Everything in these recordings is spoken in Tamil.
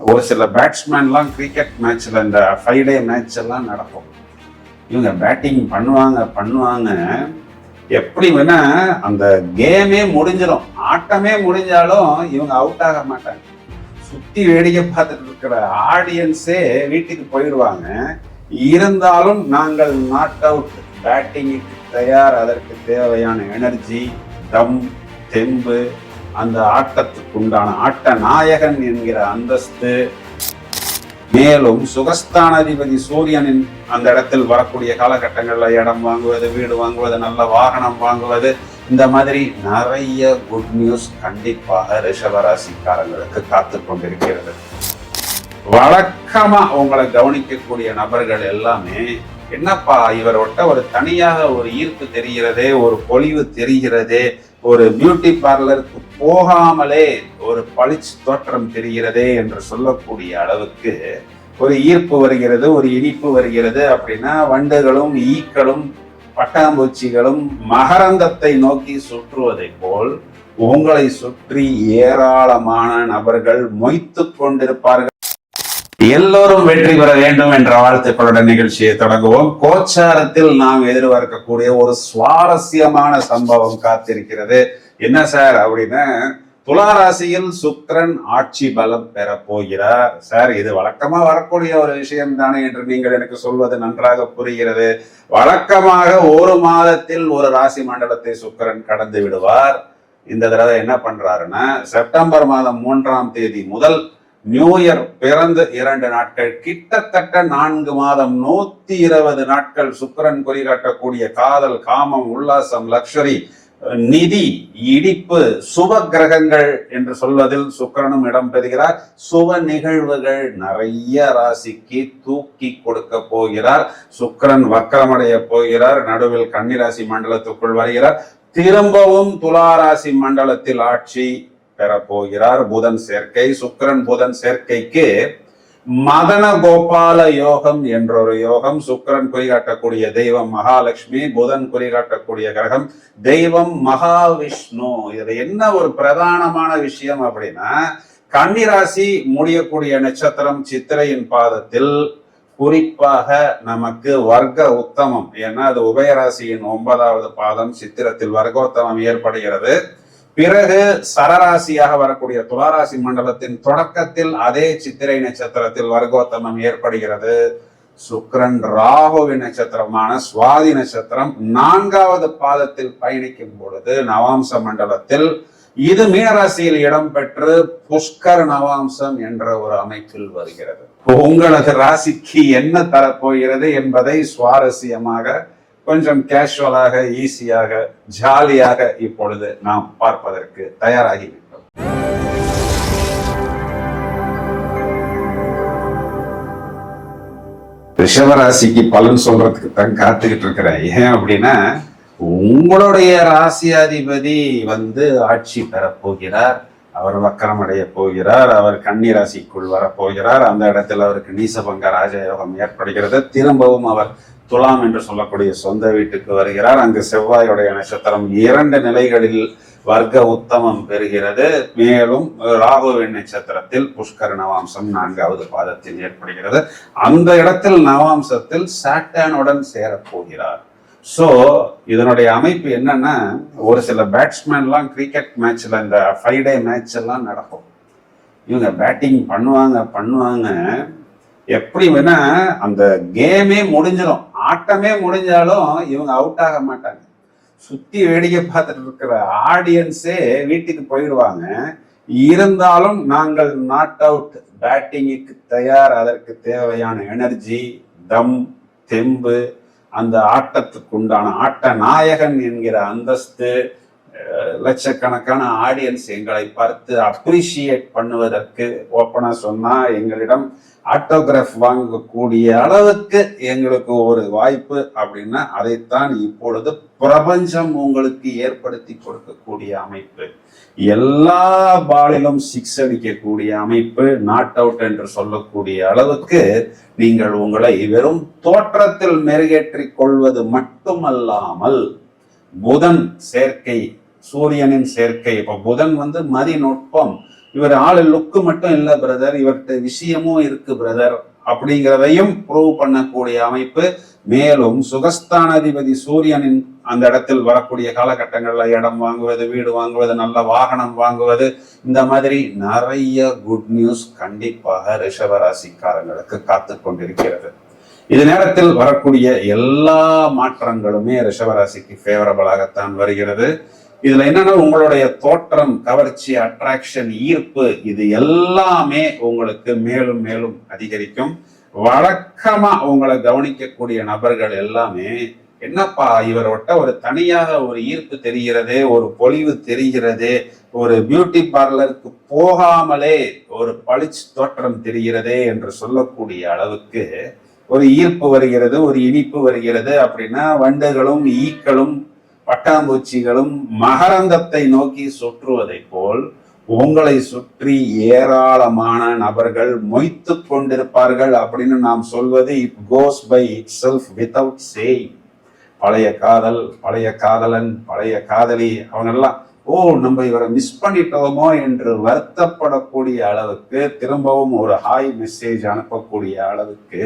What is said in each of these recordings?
ஒரு சில பேட்ஸ்மேன்லாம் கிரிக்கெட் மேட்ச்ல இந்த 5 டே மேட்ச் எல்லாம் நடக்கும். இவங்க பேட்டிங் பண்ணுவாங்க எப்படி வேணா அந்த கேமே முடிஞ்சிடும், ஆட்டமே முடிஞ்சாலும் இவங்க அவுட் ஆக மாட்டாங்க. சுத்தி வேடிக்கை பார்த்துட்டு இருக்கிற ஆடியன்ஸே வீட்டுக்கு போயிடுவாங்க. இருந்தாலும் நாங்கள் நாட் அவுட், பேட்டிங்குக்கு தயார், அதற்கு தேவையான எனர்ஜி, தம், தெம்பு, அந்த ஆட்டத்துக்கு உண்டான ஆட்ட நாயகன் என்கிற அந்தஸ்து, மேலும் சுகஸ்தானாதிபதி சூரியனின் அந்த இடத்தில் வரக்கூடிய காலகட்டங்கள்ல இடம் வாங்குவது, வீடு வாங்குவது, நல்ல வாகனம் வாங்குவது, இந்த மாதிரி நிறைய குட் நியூஸ் கண்டிப்பாக ரிஷபராசிக்காரங்களுக்கு காத்து கொண்டிருக்கிறது. வழக்கமா உங்களை கவனிக்கக்கூடிய நபர்கள் எல்லாமே, என்னப்பா இவரோட்ட ஒரு தனியாக ஒரு ஈர்ப்பு தெரிகிறதே, ஒரு பொலிவு தெரிகிறதே, ஒரு பியூட்டி பார்லருக்கு போகாமலே ஒரு பளிச்சு தோற்றம் தெரிகிறதே என்று சொல்லக்கூடிய அளவுக்கு ஒரு ஈர்ப்பு வருகிறது, ஒரு இனிப்பு வருகிறது. அப்படின்னா வண்டுகளும் ஈக்களும் பட்டாம்பூச்சிகளும் மகரந்தத்தை நோக்கி சுற்றுவதை போல் உங்களை சுற்றி ஏராளமான நபர்கள் மொய்த்து கொண்டிருப்பார்கள். எல்லோரும் வெற்றி பெற வேண்டும் என்ற வாழ்த்துக்களுடன் நிகழ்ச்சியை தொடங்குவோம். கோச்சாரத்தில் நாம் எதிர்பார்க்கக்கூடிய ஒரு சுவாரஸ்யமான சம்பவம் காத்திருக்கிறது. என்ன சார் அப்படின்னா, துளாராசியில் சுக்கிரன் ஆட்சி பலம் பெற போகிறார். சார், இது வழக்கமா வரக்கூடிய ஒரு விஷயம் தானே என்று நீங்கள் எனக்கு சொல்வது நன்றாக புரிகிறது. வழக்கமாக ஒரு மாதத்தில் ஒரு ராசி மண்டலத்தை சுக்கிரன் கடந்து விடுவார். இந்த தடவை என்ன பண்றாருன்னா, செப்டம்பர் மாதம் 3ஆம் தேதி முதல் நியூ இயர் பிறந்து 2 நாட்கள், கிட்டத்தட்ட 4 மாதம், 120 நாட்கள் சுக்கிரன் குறிகாட்டக்கூடிய காதல், காமம், உல்லாசம், லக்ஷரி, நிதி, இடிப்பு, சுப கிரகங்கள் என்று சொல்வதில் சுக்கிரனும் இடம் பெறுகிறார். சுப நிகழ்வுகள் நிறைய ராசிக்கு தூக்கி கொடுக்க போகிறார். சுக்கிரன் வக்கரமடைய போகிறார். நடுவில் கன்னிராசி மண்டலத்துக்குள் வருகிறார். திரும்பவும் துளாராசி மண்டலத்தில் ஆட்சி பெறப்போகிறார். புதன் சேர்க்கை, சுக்கிரன் புதன் சேர்க்கைக்கு மதன கோபால யோகம் என்றொரு யோகம். சுக்கிரன் குறிகாட்டக்கூடிய தெய்வம் மகாலட்சுமி, புதன் குறிகாட்டக்கூடிய கிரகம் தெய்வம் மகாவிஷ்ணு. இதுல என்ன ஒரு பிரதானமான விஷயம் அப்படின்னா, கன்னிராசி முடியக்கூடிய நட்சத்திரம் சித்திரையின் பாதத்தில் குறிப்பாக நமக்கு வர்க்க உத்தமம், ஏன்னா அது உபயராசியின் 9வது பாதம், சித்திரத்தில் வர்க்கோத்தமம் ஏற்படுகிறது. பிறகு சரராசியாக வரக்கூடிய துளாராசி மண்டலத்தின் தொடக்கத்தில் அதே சித்திரை நட்சத்திரத்தில் வர்க்கோத்தமம் ஏற்படுகிறது. சுக்கிரன் ராகுவின் நட்சத்திரமான சுவாதி நட்சத்திரம் 4வது பாதத்தில் பயணிக்கும் பொழுது நவாம்ச மண்டலத்தில் இது மீனராசியில் இடம்பெற்று புஷ்கர் நவாம்சம் என்ற ஒரு அமைப்பில் வருகிறது. உங்களது ராசிக்கு என்ன தரப்போகிறது என்பதை சுவாரஸ்யமாக, கொஞ்சம் கேஷுவலாக, ஈஸியாக, ஜாலியாக இப்பொழுது நாம் பார்ப்பதற்கு தயாராகிவிட்டோம். ரிஷபராசிக்கு பலன் சொல்றதுக்கு தான் காத்துக்கிட்டு இருக்கிறேன். ஏன் அப்படின்னா, உங்களுடைய ராசியாதிபதி ஆட்சி பெறப்போகிறார். அவர் வக்கரமடைய போகிறார். அவர் கன்னி ராசிக்குள் வரப்போகிறார். அந்த இடத்தில் அவருக்கு நீசபங்க ராஜயோகம் ஏற்படுகிறது. திரும்பவும் அவர் துலாம் என்று சொல்லக்கூடிய சொந்த வீட்டுக்கு வருகிறார். அங்கு செவ்வாயுடைய நட்சத்திரம் 2 நிலைகளில் வர்க்க உத்தமம் பெறுகிறது. மேலும் ராகுவின் நட்சத்திரத்தில் புஷ்கர நவாம்சம் 4வது பாதத்தில் ஏற்படுகிறது. அந்த இடத்தில் நவாம்சத்தில் சாட்டனுடன் சேரப்போகிறார். சோ இதனுடைய அமைப்பு என்னன்னா, ஒரு சில பேட்ஸ்மேன்லாம் கிரிக்கெட் மேட்ச்ல இந்த 5 டே மேட்ச் எல்லாம் நடக்கும். இவங்க பேட்டிங் பண்ணுவாங்க எப்படி வேணா அந்த கேமே முடிஞ்சிடும், ஆட்டமே முடிஞ்சாலும் இவங்க அவுட் ஆக மாட்டாங்க. சுத்தி வேடிக்கை பார்த்துட்டு இருக்கிற ஆடியன்ஸே வீட்டுக்கு போயிடுவாங்க. இருந்தாலும் நாங்கள் நாட் அவுட், பேட்டிங்குக்கு தயார், அதற்கு தேவையான எனர்ஜி, தம், தெம்பு, அந்த ஆட்டத்துக்கு உண்டான ஆட்ட நாயகன் என்கிற அந்தஸ்து, லட்சக்கணக்கான ஆடியன்ஸ் எங்களை பார்த்து அப்ரிஷியேட் பண்ணுவதற்கு, ஓப்பனா சொன்னா எங்களிடம் ஆட்டோகிராஃப் வாங்கக்கூடிய அளவுக்கு எங்களுக்கு ஒரு வாய்ப்பு அப்படின்னா அதைத்தான் இப்பொழுது பிரபஞ்சம் உங்களுக்கு ஏற்படுத்தி கொடுக்கக்கூடிய அமைப்பு. எல்லா பாலிலும் 6 அடிக்கக்கூடிய அமைப்பு, நாட் அவுட் என்று சொல்லக்கூடிய அளவுக்கு நீங்கள் உங்களை வெறும் தோற்றத்தில் மெருகேற்றிக் கொள்வது மட்டுமல்லாமல், புதன் சேர்க்கை, சூரியனின் சேர்க்கை. இப்ப புதன் மதி நுட்பம், இவர் ஆளு லுக்கு மட்டும் இல்ல பிரதர், இவர்கிட்ட விஷயமும் இருக்கு பிரதர் அப்படிங்கிறதையும் ப்ரூவ் பண்ணக்கூடிய அமைப்பு. மேலும் சுகஸ்தானாதிபதி சூரியனின் அந்த இடத்தில் வரக்கூடிய காலகட்டங்கள்ல இடம் வாங்குவது, வீடு வாங்குவது, நல்ல வாகனம் வாங்குவது, இந்த மாதிரி நிறைய குட் நியூஸ் கண்டிப்பாக ரிஷபராசிக்காரங்களுக்கு காத்து கொண்டிருக்கிறது. இது நேரத்தில் வரக்கூடிய எல்லா மாற்றங்களுமே ரிஷபராசிக்கு ஃபேவரபிளாகத்தான் வருகிறது. இதுல என்னன்னா உங்களுடைய தோற்றம், கவர்ச்சி, அட்ராக்ஷன், ஈர்ப்பு, இது எல்லாமே உங்களுக்கு மேலும் மேலும் அதிகரிக்கும். வழக்கமா உங்களை கவனிக்கக்கூடிய நபர்கள் எல்லாமே என்னப்பா இவரோட்ட ஒரு தனியாக ஒரு ஈர்ப்பு தெரிகிறதே, ஒரு பொலிவு தெரிகிறதே, ஒரு பியூட்டி பார்லருக்கு போகாமலே ஒரு பளிச்சு தோற்றம் தெரிகிறதே என்று சொல்லக்கூடிய அளவுக்கு ஒரு ஈர்ப்பு வருகிறது, ஒரு இனிப்பு வருகிறது. அப்படின்னா வண்டுகளும் ஈக்களும் பட்டாம்பூச்சிகளும் மகரந்தத்தை நோக்கி சுற்றுவதை போல் உங்களை சுற்றி ஏராளமான நபர்கள் மொய்த்து கொண்டிருப்பார்கள் அப்படின்னு நாம் சொல்வது it goes by itself without saying. பழைய காதல், பழைய காதலன், பழைய காதலி, அவங்கெல்லாம் நம்ம இவரை மிஸ் பண்ணிட்டோமோ என்று வருத்தப்படக்கூடிய அளவுக்கு, திரும்பவும் ஒரு ஹாய் மெசேஜ் அனுப்பக்கூடிய அளவுக்கு,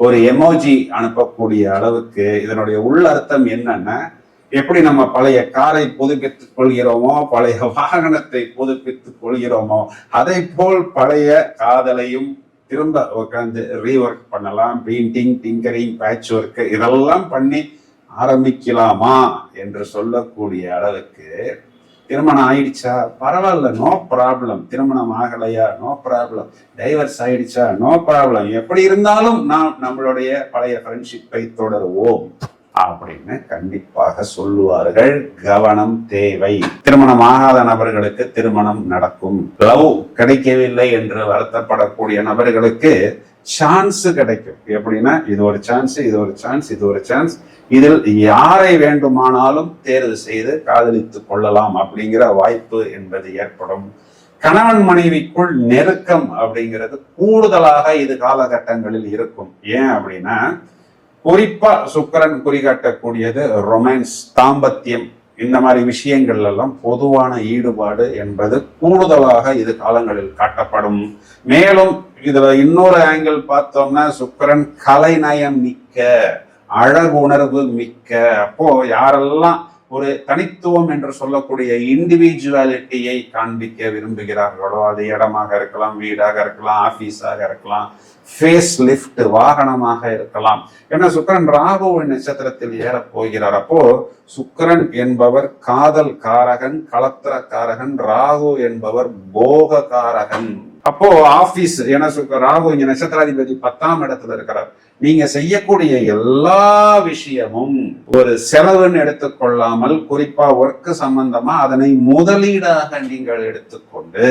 ஒரு எமோஜி அனுப்பக்கூடிய அளவுக்கு இதனுடைய உள்ளர்த்தம் என்னன்னா, எப்படி நம்ம பழைய காரை புதுப்பித்துக் கொள்கிறோமோ, பழைய வாகனத்தை புதுப்பித்துக் கொள்கிறோமோ, அதை போல் பழைய காதலையும் திரும்ப உட்காந்து ரீஒர்க் பண்ணலாம். பெயிண்டிங், டிங்கரிங், பேட்ச் ஒர்க் இதெல்லாம் பண்ணி ஆரம்பிக்கலாமா என்று சொல்லக்கூடிய அளவுக்கு. திருமணம் ஆயிடுச்சா, பரவாயில்ல, நோ ப்ராப்ளம். திருமணம் ஆகலையா, நோ ப்ராப்ளம். டைவர்ஸ் ஆயிடுச்சா, நோ ப்ராப்ளம். எப்படி இருந்தாலும் நாம் நம்மளுடைய பழைய ஃப்ரெண்ட்ஷிப்பை தொடருவோம் அப்படின்னு கண்டிப்பாக சொல்லுவார்கள். கவனம் தேவை. திருமணம் ஆகாத நபர்களுக்கு திருமணம் நடக்கும். லவ் கிடைக்கவில்லை என்று வருத்தப்படக்கூடிய நபர்களுக்கு சான்ஸ் கிடைக்கும். எப்படின்னா இது ஒரு சான்ஸ், இது ஒரு சான்ஸ், இது ஒரு சான்ஸ், இதில் யாரை வேண்டுமானாலும் தேர்வு செய்து காதலித்துக் கொள்ளலாம் அப்படிங்கிற வாய்ப்பு என்பது ஏற்படும். கணவன் மனைவிக்குள் நெருக்கம் அப்படிங்கிறது கூடுதலாக இது காலகட்டங்களில் இருக்கும். ஏன் அப்படின்னா குறிப்பா சுக்கிரன் குறிகாட்டக்கூடியது ரொமான்ஸ், தாம்பத்தியம், இந்த மாதிரி விஷயங்கள் எல்லாம் பொதுவான ஈடுபாடு என்பது கூடுதலாக இது காலங்களில் காட்டப்படும். மேலும் இதுல இன்னொரு ஆங்கிள் பார்த்தோம்னா சுக்கிரன் கலைநயம் மிக்க, அழகுணர்வு மிக்க. அப்போ யாரெல்லாம் ஒரு தனித்துவம் என்று சொல்லக்கூடிய இண்டிவிஜுவாலிட்டியை காண்பிக்க விரும்புகிறார்களோ, அது இடமாக இருக்கலாம், வீடாக இருக்கலாம், ஆபீஸாக இருக்கலாம், ஃபேஸ் லிஃப்ட் வாகனமாக இருக்கலாம். ஏன்னா சுக்கிரன் ராகுவின் நட்சத்திரத்தில் ஏறப் போகிறார். அப்போ சுக்கிரன் என்பவர் காதல் காரகன், கலத்திர காரகன், ராகு என்பவர் போக காரகன். அப்போ ஆபீஸ், ஏன்னா ராகு இங்க நட்சத்திராதிபதி 10ஆம் இடத்துல இருக்கிறார். நீங்க செய்யக்கூடிய எல்லா விஷயமும் ஒரு செலவுன்னு எடுத்துக்கொள்ளாமல், குறிப்பா ஒர்க் சம்பந்தமா அதனை முதலீடாக நீங்கள் எடுத்துக்கொண்டு,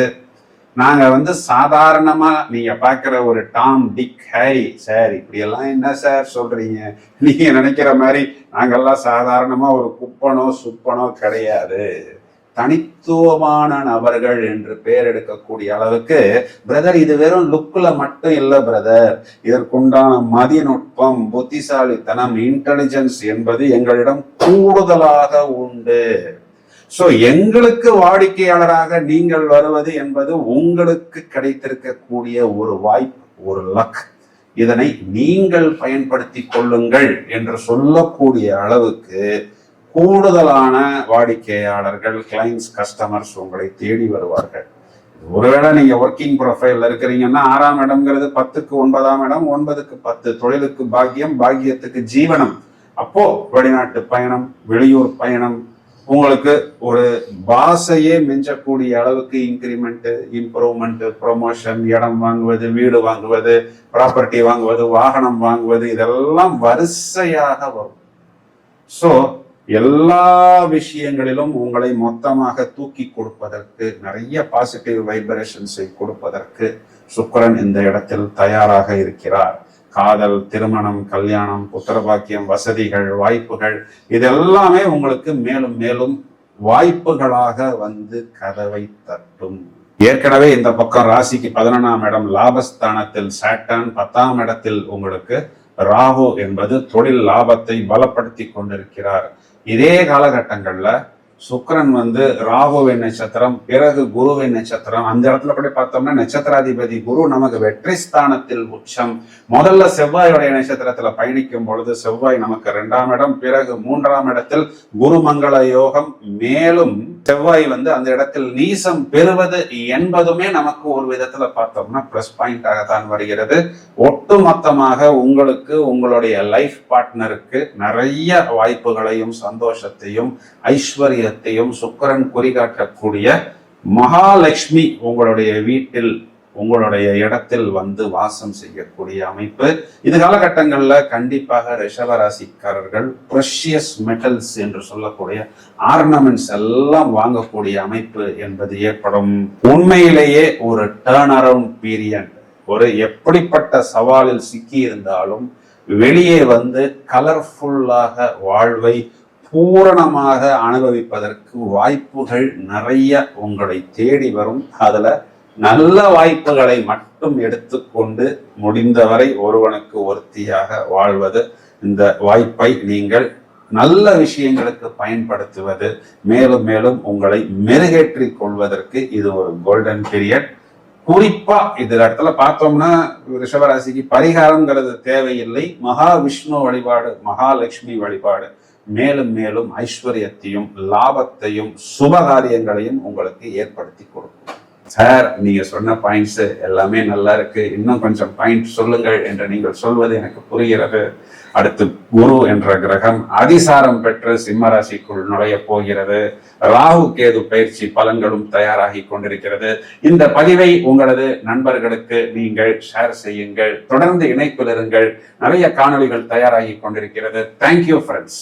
நாங்க சாதாரணமா நீங்க பாக்குற ஒரு டாம், டிக், ஹாரி சார் இப்படி எல்லாம் என்ன சார் சொல்றீங்க, நீங்க நினைக்கிற மாதிரி நாங்கெல்லாம் சாதாரணமா ஒரு குப்பனோ சுப்பனோ கிடையாது. தனித்துவமான நபர்கள் என்று பெயர் எடுக்கக்கூடிய அளவுக்கு பிரதர் இது வெறும் லுக்ல மட்டும் இல்ல பிரதர், இதற்குண்டான மதிநுட்பம், புத்திசாலித்தனம், இன்டெலிஜென்ஸ் என்பது எங்களிடம் கூடுதலாக உண்டு. சோ எங்களுக்கு வாடிக்கையாளராக நீங்கள் வருவது என்பது உங்களுக்கு கிடைத்திருக்கக்கூடிய ஒரு வாய்ப்பு, ஒரு லக். இதனை நீங்கள் பயன்படுத்தி கொள்ளுங்கள் என்று சொல்லக்கூடிய அளவுக்கு கூடுதலான வாடிக்கையாளர்கள், கிளைண்ட்ஸ், கஸ்டமர்ஸ் உங்களை தேடி வருவார்கள். ஒருவேளை நீங்க ஒர்க்கிங் ப்ரொஃபைல்ல இருக்கிறீங்கன்னா 6ஆம் இடம்ங்கிறது 10க்கு 9ஆம் இடம், 9க்கு 10 தொழிலுக்கு பாக்கியம், பாக்கியத்துக்கு ஜீவனம். அப்போ வெளிநாட்டு பயணம், வெளியூர் பயணம், உங்களுக்கு ஒரு பாசையே மிஞ்சக்கூடிய அளவுக்கு இன்கிரிமெண்ட், இம்ப்ரூவ்மெண்ட், ப்ரொமோஷன், இடம் வாங்குவது, வீடு வாங்குவது, ப்ராப்பர்ட்டி வாங்குவது, வாகனம் வாங்குவது, இதெல்லாம் வரிசையாக வரும். சோ எல்லா விஷயங்களிலும் உங்களை மொத்தமாக தூக்கி கொடுப்பதற்கு, நிறைய பாசிட்டிவ் வைப்ரேஷன்ஸை கொடுப்பதற்கு சுக்கிரன் இந்த இடத்தில் தயாராக இருக்கிறார். காதல், திருமணம், கல்யாணம், புத்திரபாக்கியம், வசதிகள், வாய்ப்புகள், இதெல்லாமே உங்களுக்கு மேலும் மேலும் வாய்ப்புகளாக கதவை தட்டும். ஏற்கனவே இந்த பக்கம் ராசிக்கு 11ஆம் இடம் லாபஸ்தானத்தில் சாட்டர்ன், 10ஆம் இடத்தில் உங்களுக்கு ராகு என்பது தொழில் லாபத்தை பலப்படுத்தி கொண்டிருக்கிறார். இதே காலகட்டங்கள்ல சுக்கிரன் வந்து ராகுவின் நட்சத்திரம், பிறகு குருவின் நட்சத்திரம். அந்த இடத்துல கூட பார்த்தோம்னா நட்சத்திராதிபதி குரு நமக்கு வெற்றி ஸ்தானத்தில் உச்சம். முதல்ல செவ்வாயுடைய நட்சத்திரத்துல பயணிக்கும் பொழுது செவ்வாய் நமக்கு 2ஆம் இடம், பிறகு 3ஆம் இடத்தில் குரு மங்கள யோகம். மேலும் செவ்வாய் வந்து அந்த இடத்தில் நீசம் பெறுவது என்பதுமே நமக்கு ஒரு விதத்துல பார்த்தோம்னா பிளஸ் பாயிண்டாக தான் வருகிறது. ஒட்டுமொத்தமாக உங்களுக்கு உங்களுடைய லைஃப் பார்ட்னருக்கு நிறைய வாய்ப்புகளையும் சந்தோஷத்தையும் ஐஸ்வர்யத்தையும் சுக்கிரன் குறிகாட்டக்கூடிய மகாலட்சுமி உங்களுடைய வீட்டில் உங்களுடைய இடத்தில் வந்து வாசம் செய்யக்கூடிய அமைப்பு. இது காலகட்டங்கள்ல கண்டிப்பாக ரிஷபராசிக்காரர்கள் ப்ரெஷியஸ் மெட்டல்ஸ் என்று சொல்லக்கூடிய ஆர்னமெண்ட்ஸ் எல்லாம் வாங்கக்கூடிய அமைப்பு என்பது ஏற்படும். உண்மையிலேயே ஒரு டர்ன் அரவுண்ட் பீரியட். ஒரு எப்படிப்பட்ட சவாலில் சிக்கி இருந்தாலும் வெளியே வந்து கலர்ஃபுல்லாக வாழ்வை பூரணமாக அனுபவிப்பதற்கு வாய்ப்புகள் நிறைய உங்களை தேடி வரும். அதுல நல்ல வாய்ப்புகளை மட்டும் எடுத்துக்கொண்டு முடிந்தவரை ஒருவனுக்கு ஒருத்தியாக வாழ்வது, இந்த வாய்ப்பை நீங்கள் நல்ல விஷயங்களுக்கு பயன்படுத்துவது, மேலும் மேலும் உங்களை மெருகேற்றிக் கொள்வதற்கு இது ஒரு கோல்டன் பீரியட். குறிப்பா இது இடத்துல பார்த்தோம்னா ரிஷபராசிக்கு பரிகாரம்ங்கிறது தேவையில்லை. மகாவிஷ்ணு வழிபாடு, மகாலட்சுமி வழிபாடு மேலும் மேலும் ஐஸ்வர்யத்தையும் லாபத்தையும் சுபகாரியங்களையும் உங்களுக்கு ஏற்படுத்தி கொடுக்கும். சார், நீங்க சொன்ன பாயிண்ட்ஸ் எல்லாமே நல்லா இருக்கு, இன்னும் கொஞ்சம் பாயிண்ட் சொல்லுங்கள் என்று நீங்கள் சொல்வது எனக்கு புரிகிறது. அடுத்து குரு என்ற கிரகம் அதிசாரம் பெற்று சிம்ம ராசிக்குள் நுழைய போகிறது. ராகு கேது பயிற்சி பலன்களும் தயாராகி கொண்டிருக்கிறது. இந்த பதிவை உங்களது நண்பர்களுக்கு நீங்கள் ஷேர் செய்யுங்கள். தொடர்ந்து இணைப்பில் இருங்கள். நிறைய காணொளிகள் தயாராகி கொண்டிருக்கிறது. Thank you friends.